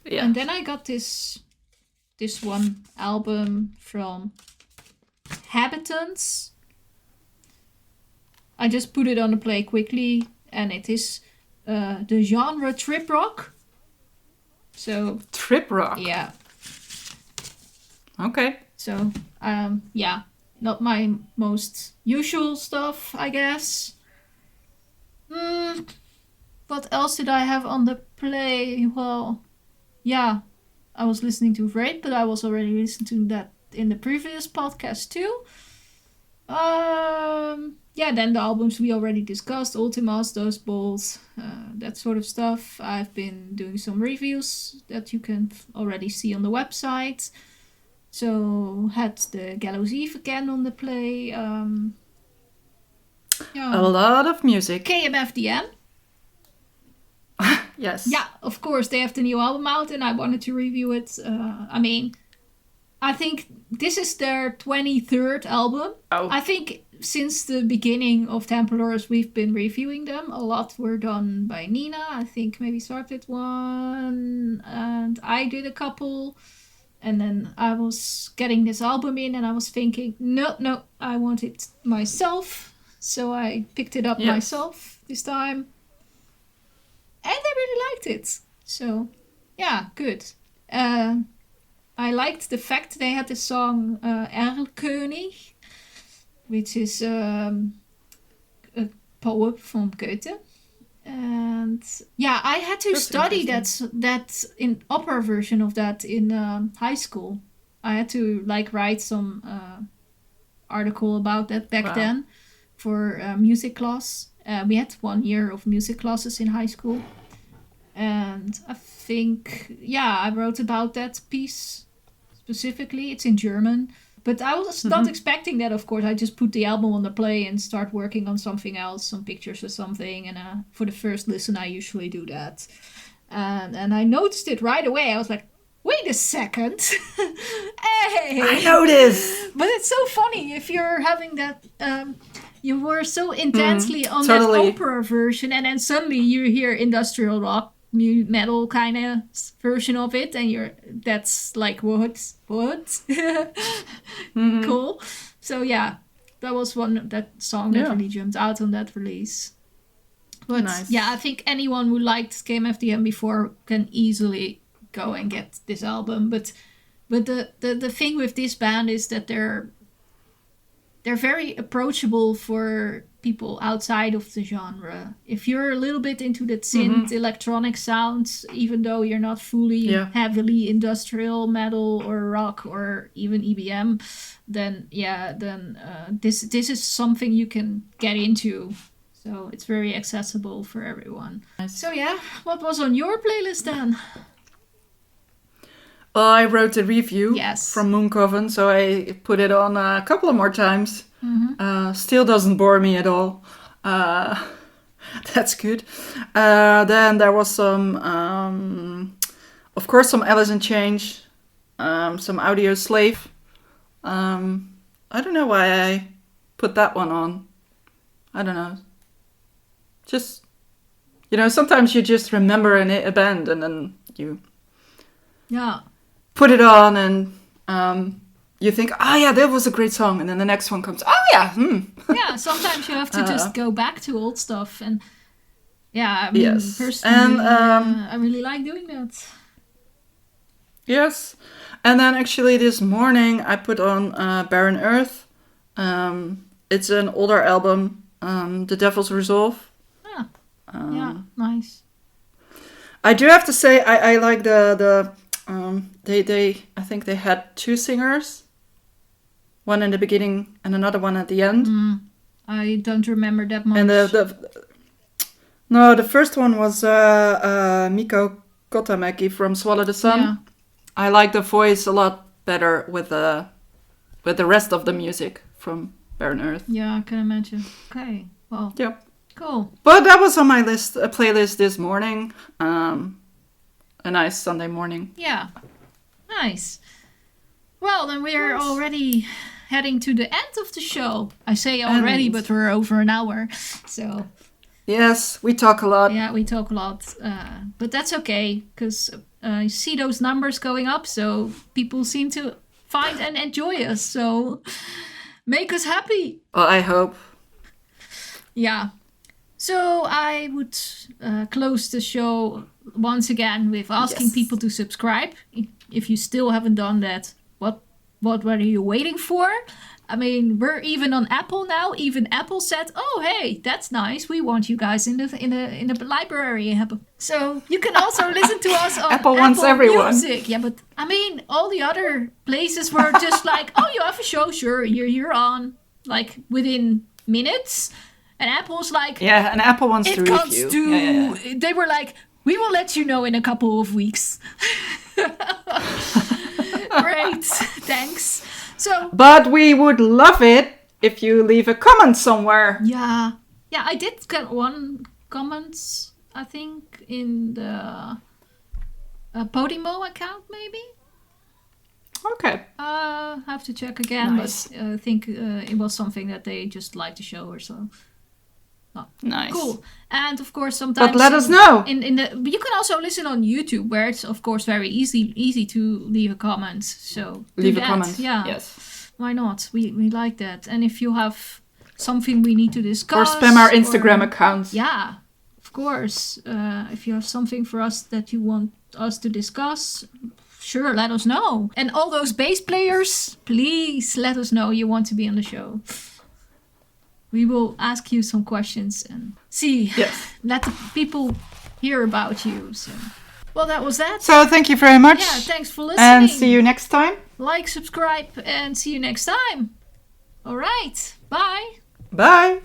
Yeah. And then I got this one album from Habitants. I just put it on the play quickly, and it is the genre trip rock. So Trip rock? yeah. Okay. So, yeah, not my most usual stuff, I guess. What else did I have on the play? Well, yeah, I was listening to Raid, but I was already listening to that in the previous podcast too. Yeah, then the albums we already discussed, Vltimas, Doaboys, that sort of stuff. I've been doing some reviews that you can already see on the website. So had the Gallows Eve again on the play. Yeah. A lot of music. KMFDM. Yes. Yeah, of course, they have the new album out and I wanted to review it. I mean, I think this is their 23rd album. Oh. I think since the beginning of Templars, we've been reviewing them. A lot were done by Nina. I think maybe Sark did one, and I did a couple. And then I was getting this album in, and I was thinking, no, I want it myself. So I picked it up myself this time. And I really liked it. So, yeah, good. I liked the fact they had the song Erlkönig, which is a poem from Goethe. And yeah, I had to study that in opera version of that in high school. I had to write some article about that back then for music class. We had 1 year of music classes in high school. And I think, I wrote about that piece specifically. It's in German. But I was not expecting that, of course. I just put the album on the play and start working on something else, some pictures or something. And for the first listen, I usually do that. And I noticed it right away. I was like, wait a second. Hey! I noticed! But it's so funny if you're having that... you were so intensely on that opera version, and then suddenly you hear industrial rock, metal kind of version of it, and that's like what cool. So yeah, that was that song that really jumped out on that release. But I think anyone who liked KMFDM before can easily go and get this album. But the thing with this band is that they're very approachable for people outside of the genre. If you're a little bit into that synth electronic sounds, even though you're not fully heavily industrial metal or rock or even EBM, then this is something you can get into. So it's very accessible for everyone. Nice. So what was on your playlist then? I wrote a review from Mooncoven, so I put it on a couple of more times. Still doesn't bore me at all. That's good. Then there was some, of course, some Alice in Chains, some Audio Slave. I don't know why I put that one on. I don't know. Just, sometimes you just remember a band and then you put it on and you think, that was a great song. And then the next one comes, Yeah, sometimes you have to just go back to old stuff. And personally, I really like doing that. Yes. And then actually this morning I put on Barren Earth. It's an older album, The Devil's Resolve. Nice. I do have to say I like the I think they had two singers, one in the beginning and another one at the end. I don't remember that much. And the first one was Mikko Kotamäki from Swallow the Sun. Yeah. I like the voice a lot better with the rest of the music from Barren Earth. Yeah, I can imagine. Okay, well. Yep. Cool. But that was on my playlist this morning. A nice Sunday morning. Yeah. Nice. Well, then we are already heading to the end of the show. I say already, but we're over an hour. So. Yes, we talk a lot. Yeah, we talk a lot. But that's okay, because you see those numbers going up, so people seem to find and enjoy us. So make us happy. Well, I hope. Yeah. So I would close the show once again with asking people to subscribe. If you still haven't done that, what are you waiting for? I mean, we're even on Apple now. Even Apple said, "Oh, hey, that's nice. We want you guys in the library." So you can also listen to us on Apple wants everyone. Music. Yeah, but I mean, all the other places were just like, "Oh, you have a show? Sure, you're on." Like within minutes. And Apple's like... Yeah, and Apple wants to review. Yeah. They were like, we will let you know in a couple of weeks. Great, thanks. But we would love it if you leave a comment somewhere. Yeah. Yeah, I did get one comment, I think, in the Podimo account, maybe? Okay. Have to check again, Nice. but I think it was something that they just liked the show or so. Oh, Nice. cool. And of course, sometimes But let us know. But you can also listen on YouTube, where it's of course very easy to leave a comment. So Leave do a that. comment. Yeah. Yes. Why not? We like that. And if you have something we need to Or discuss, spam our Instagram account. Yeah, of course. If you have something for us that you want us to discuss, sure, let us know. And all those bass players, please let us know you want to be on the show. We will ask you some questions and see. Yes. Let the people hear about you. So, well, that was that. So thank you very much. Yeah, thanks for listening. And see you next time. Like, subscribe, and see you next time. All right. Bye. Bye.